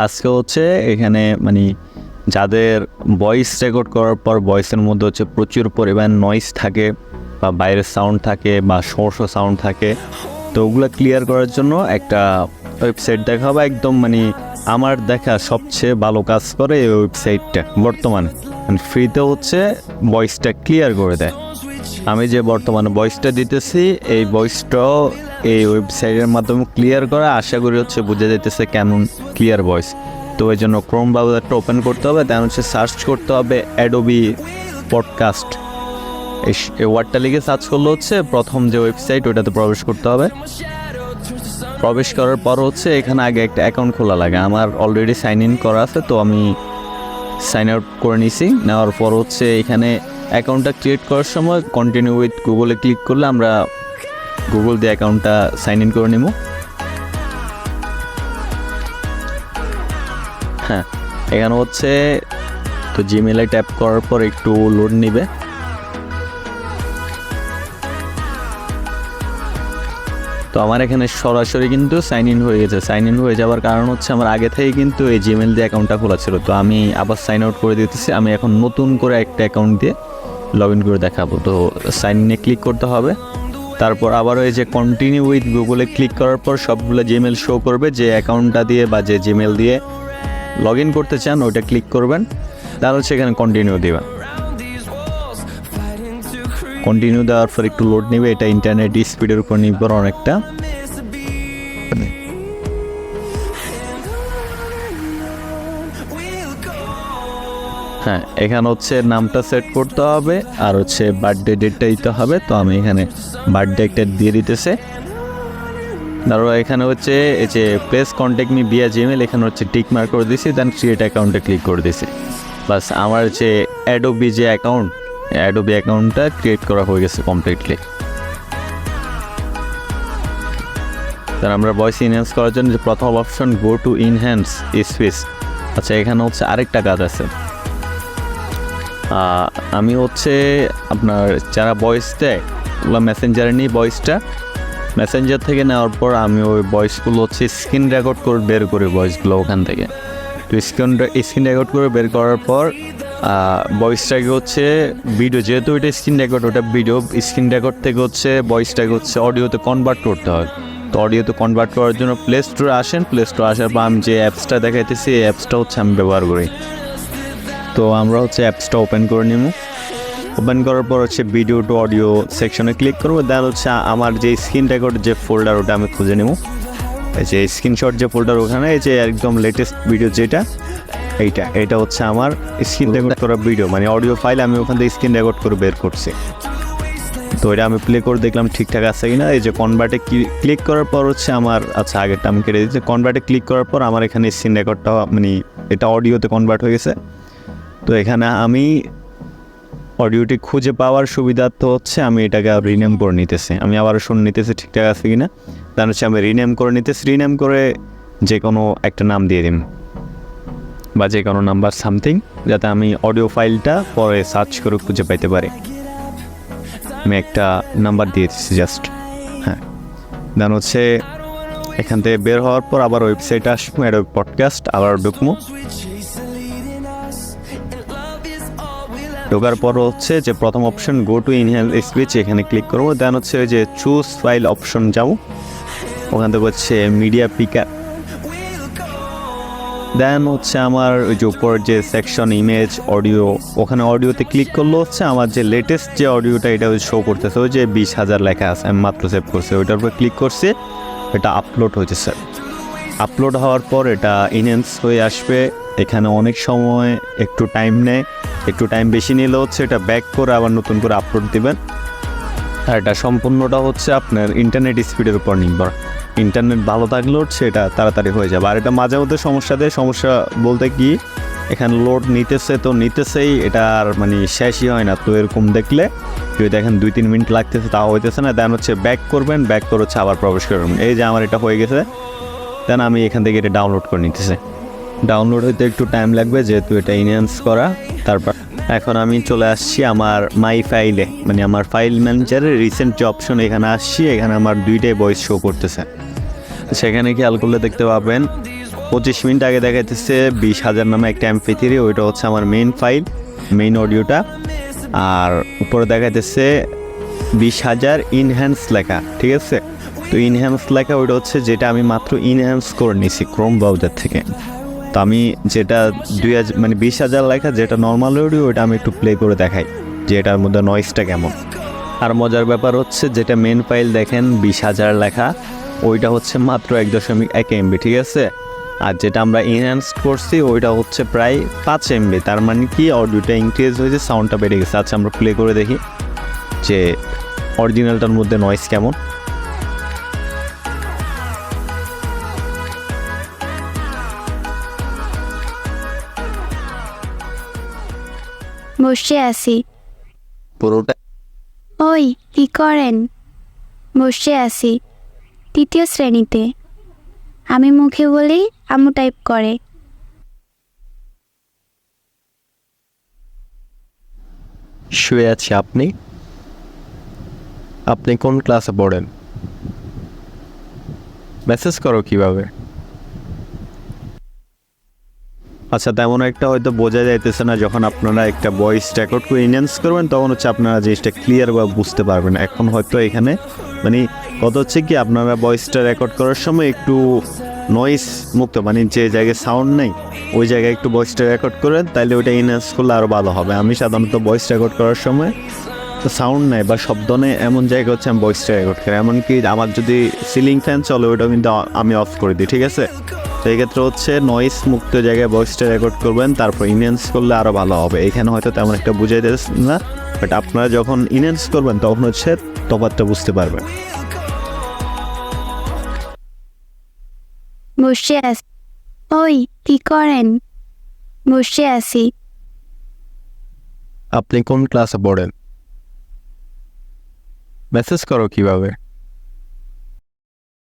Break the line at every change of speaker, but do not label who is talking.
আজকে হচ্ছে এখানে মানে যাদের ভয়েস রেকর্ড করার পর ভয়েসের মধ্যে হচ্ছে প্রচুর পরিমাণ নয়েজ থাকে বা বাইরের সাউন্ড থাকে বা শর্ট সাউন্ড থাকে, তো ওগুলো ক্লিয়ার করার জন্য একটা ওয়েবসাইট দেখা হবে। একদম মানে আমার দেখা সবচেয়ে ভালো কাজ করে এই ওয়েবসাইটটা বর্তমানে, মানে ফ্রিতে হচ্ছে ভয়েসটা ক্লিয়ার করে দেয়। আমি যে বর্তমানে ভয়েসটা দিতেছি এই ভয়েসটাও এই ওয়েবসাইটের মাধ্যমে ক্লিয়ার করা, আশা করি হচ্ছে বুঝে যেতেছে কেমন ক্লিয়ার ভয়েস। তো এই জন্য ক্রোম ব্রাউজারটা ওপেন করতে হবে, দেন হচ্ছে সার্চ করতে হবে অ্যাডোবি পডকাস্ট। এই ওয়ার্ডটা লিখে সার্চ করলে হচ্ছে প্রথম যে ওয়েবসাইট ওইটাতে প্রবেশ করতে হবে। প্রবেশ করার পর হচ্ছে এখানে আগে একটা অ্যাকাউন্ট খোলা লাগে। আমার অলরেডি সাইন ইন করা আছে, তো আমি সাইন আউট করে নিছি। নেওয়ার পর হচ্ছে এখানে অ্যাকাউন্টটা ক্রিয়েট করার সময় কন্টিনিউ উইথ গুগলে ক্লিক করলে আমরা গুগল দিয়ে অ্যাকাউন্টটা সাইন ইন করে নেব। হ্যাঁ, এখানে হচ্ছে তো জিমেলে ট্যাপ করার পর একটু লোড নিবে। তো আমার এখানে সরাসরি কিন্তু সাইন ইন হয়ে গেছে। সাইন ইন হয়ে যাওয়ার কারণ হচ্ছে আমার আগে থেকে কিন্তু এই জিমেল দিয়ে অ্যাকাউন্টটা খোলা ছিল, তো আমি আবার সাইন আউট করে দিতেছি। আমি এখন নতুন করে একটা অ্যাকাউন্ট দিয়ে লগ ইন করে দেখাবো। তো সাইন ইনে ক্লিক করতে হবে, তারপর আবার ওই যে কন্টিনিউ উইথ গুগলে ক্লিক করার পর সবগুলো জিমেল শো করবে। যে অ্যাকাউন্টটা দিয়ে বা যে জিমেল দিয়ে লগ ইন করতে চান ওইটা ক্লিক করবেন, তাহলে সেখানে কন্টিনিউ দেবেন। কন্টিনিউ দেওয়ার পর একটু লোড নেবে, এটা ইন্টারনেট স্পিডের উপর নির্ভর অনেকটা। হ্যাঁ, এখানে হচ্ছে নামটা সেট করতে হবে আর হচ্ছে বার্থডে ডেটটা দিতে হবে। তো আমি এখানে বার্থডে একটা দিয়ে দিতেছে। তারপর এখানে হচ্ছে এই যে place contact me via Gmail, এখানে হচ্ছে টিক মার্ক করে দিয়েছি, দেন ক্রিয়েট অ্যাকাউন্টে ক্লিক করে দিয়েছি। প্লাস আমার যে অ্যাডোবি যে অ্যাকাউন্ট, অ্যাডোবি অ্যাকাউন্টটা ক্রিয়েট করা হয়ে গেছে কমপ্লিটলি। তার আমরা ভয়েস ইনহ্যান্স করার জন্য যে প্রথম option go to enhance space. আচ্ছা, এখানে হচ্ছে আরেকটা কাজ আছে। আমি হচ্ছে আপনার যারা ভয়েস দেয় ওগুলো মেসেঞ্জারে নিই ভয়েসটা। মেসেঞ্জার থেকে নেওয়ার পর আমি ওই ভয়েসগুলো হচ্ছে স্ক্রিন রেকর্ড করে বের করি ভয়েসগুলো ওখান থেকে। তো স্ক্রিন রেকর্ড করে বের করার পর ভয়েসটাকে হচ্ছে ভিডিও, যেহেতু ওইটা স্ক্রিন রেকর্ড, ওটা ভিডিও, স্ক্রিন রেকর্ড থেকে হচ্ছে ভয়েসটাকে হচ্ছে অডিওতে কনভার্ট করতে হয়। তো অডিওতে কনভার্ট করার জন্য প্লে স্টোরে আসেন। প্লে স্টোরে আসার পর আমি যে অ্যাপসটা দেখাইতেছি এই অ্যাপসটা হচ্ছে আমি ব্যবহার করি। তো আমরা হচ্ছে অ্যাপসটা ওপেন করে নিব। ওপেন করার পর হচ্ছে ভিডিও টু অডিও সেকশনে ক্লিক করবো। দেন হচ্ছে আমার যে স্ক্রিন রেকর্ড যে ফোল্ডার ওটা আমি খুঁজে নেব। এই যে স্ক্রিনশট যে ফোল্ডার ওখানে এই যে একদম লেটেস্ট ভিডিও যেটা এইটা হচ্ছে আমার স্ক্রিন রেকর্ড করা ভিডিও, মানে অডিও ফাইল আমি ওখান থেকে স্ক্রিন রেকর্ড করে বের করছি। তো এটা আমি প্লে করে দেখলাম ঠিকঠাক আছে কিনা। এই যে কনভার্টে ক্লিক করার পর হচ্ছে আমার, আচ্ছা আগেরটা আমি কেটে দিচ্ছি। কনভার্টে ক্লিক করার পর আমার এখানে স্ক্রিন রেকর্ডটা মানে এটা অডিওতে কনভার্ট হয়ে গেছে। তো এখানে আমি অডিওটি খুঁজে পাওয়ার সুবিধার্থে হচ্ছে আমি এটাকে রিনেম করে নিতেছি। আমি আবারও শুনে নিতেছি ঠিকঠাক আছে কিনা। তার হচ্ছে আমি রিনেম করে নিতেছি। রিনেম করে যে কোনো একটা নাম দিয়ে দিন বা যে কোনো নাম্বার সামথিং, যাতে আমি অডিও ফাইলটা পরে সার্চ করে খুঁজে পাইতে পারি। আমি একটা নাম্বার দিয়ে দিচ্ছি জাস্ট। হ্যাঁ, দেন হচ্ছে এখান থেকে বের হওয়ার পর আবার ওয়েবসাইটে আসবো, অ্যাডোবি পডকাস্ট আবার ঢুকবো। ঢোকার পর হচ্ছে যে প্রথম option go to enhance speech, এখানে ক্লিক করবো। দেন হচ্ছে ওই যে চুজ ফাইল অপশন যাবো, ওখান থেকে হচ্ছে মিডিয়া পিকার। দেন হচ্ছে আমার ওই যে উপর যে সেকশন ইমেজ অডিও, ওখানে অডিওতে ক্লিক করলে হচ্ছে আমার যে লেটেস্ট যে অডিওটা এটা শো করতেছে, ওই যে 20,000 লেখা আছে, আমি মাত্র সেভ করছি, ওইটার উপর ক্লিক করছি। এটা আপলোড হয়েছে স্যার। আপলোড হওয়ার পর এটা ইনহ্যান্স হয়ে আসবে। এখানে অনেক সময় একটু টাইম নেয়, একটু টাইম বেশি নিলে হচ্ছে এটা ব্যাক করে আবার নতুন করে আপলোড দিবেন। আর এটা সম্পূর্ণটা হচ্ছে আপনার ইন্টারনেট স্পিডের উপর নির্ভর। ইন্টারনেট ভালো থাকলে হচ্ছে এটা তাড়াতাড়ি হয়ে যাবে। আর এটা মাঝে মধ্যে সমস্যা দেয়। সমস্যা বলতে কি, এখানে লোড নিতেছে তো নিতেছেই, এটা আর মানে শেষই হয় না। তো এরকম দেখলে যদি দেখেন 2-3 মিনিট লাগতেছে তাও হইতেছে না, দেন হচ্ছে ব্যাক করবেন, ব্যাক করে হচ্ছে আবার প্রবেশ করবেন। এই যে আমার এটা হয়ে গেছে, দেন আমি এখান থেকে এটা ডাউনলোড করে নিতেছি। ডাউনলোড হইতে একটু টাইম লাগবে যেহেতু এটা ইনহ্যান্স করা। তারপর এখন আমি চলে আসছি আমার মাই ফাইলে, মানে আমার ফাইল ম্যানেজারের রিসেন্ট যে অপশন, এখানে আসছি। এখানে আমার 2টাই ভয়েস শো করতেছে। সেখানে খেয়াল করলে দেখতে পাবেন 25 মিনিট আগে দেখাইতেছে 20,000 নামে একটা MP3, ওইটা হচ্ছে আমার মেইন ফাইল, মেইন অডিওটা। আর উপরে দেখাইতেছে 20,000 ইনহ্যান্স লেখা, ঠিক আছে। তো ইনহ্যান্স লেখা ওইটা হচ্ছে যেটা আমি মাত্র ইনহ্যান্স করে নিছি ক্রোম ব্রাউজার থেকে। তো আমি যেটা 20,000 লেখা যেটা নর্মাল অডিও, ওইটা আমি একটু প্লে করে দেখাই যে এটার মধ্যে নয়েজটা কেমন। আর মজার ব্যাপার হচ্ছে যেটা মেন ফাইল দেখেন 20,000 লেখা, ওইটা হচ্ছে মাত্র 1.1 MB, ঠিক আছে। আর যেটা আমরা ইনহ্যান্স করছি ওইটা হচ্ছে প্রায় 5 MB। তার মানে কি অডিওটা ইনক্রিজ হয়েছে, সাউন্ডটা বেড়ে গেছে। আচ্ছা আমরা প্লে করে দেখি যে অরিজিনালটার মধ্যে নয়েজ কেমন।
বসে আছি।
পুরোটা
ওই কি করেন? বসে আছি, 3য় শ্রেণীতে। আমি মুখে বলি, আম্মু টাইপ করে।
শুয়ে আছি। আপনি আপনি কোন ক্লাসে পড়েন? মেসেজ করো কিভাবে? আচ্ছা, তেমন একটা হয়তো বোঝা যাইতেছে না। যখন আপনারা একটা ভয়েস রেকর্ড করে ইনহ্যান্স করবেন তখন হচ্ছে আপনারা জিনিসটা ক্লিয়ার বা বুঝতে পারবেন। এখন হয়তো এখানে কথা হচ্ছে কি, আপনারা ভয়েসটা রেকর্ড করার সময় একটু নয়েজ মুক্ত, যে জায়গায় সাউন্ড নেই ওই জায়গায় একটু ভয়েসটা রেকর্ড করেন, তাইলে ওইটা ইনহ্যান্স করলে আরও ভালো হবে। আমি সাধারণত ভয়েস রেকর্ড করার সময় সাউন্ড নেই বা শব্দ নেই এমন জায়গা হচ্ছে আমি ভয়েসটা রেকর্ড করি। এমনকি আমার যদি সিলিং ফ্যান চলে ওইটাও কিন্তু আমি অফ করে দিই, ঠিক আছে। সেই ক্ষেত্রে হচ্ছে নয়েজ মুক্ত জায়গায় ভয়েসটা রেকর্ড করবেন, তারপর ইনহ্যান্স করলে আরও ভালো হবে। এখানে হয়তো তেমন একটা বুঝাই দিচ্ছে না, বাট আপনারা যখন ইনহ্যান্স করবেন তখন হচ্ছে তফাৎটা বুঝতে পারবেন।
বসে আছি। ওই কি করেন? বসে আছি।
আপনি কোন ক্লাসে পড়েন? মেসেজ করো কিভাবে?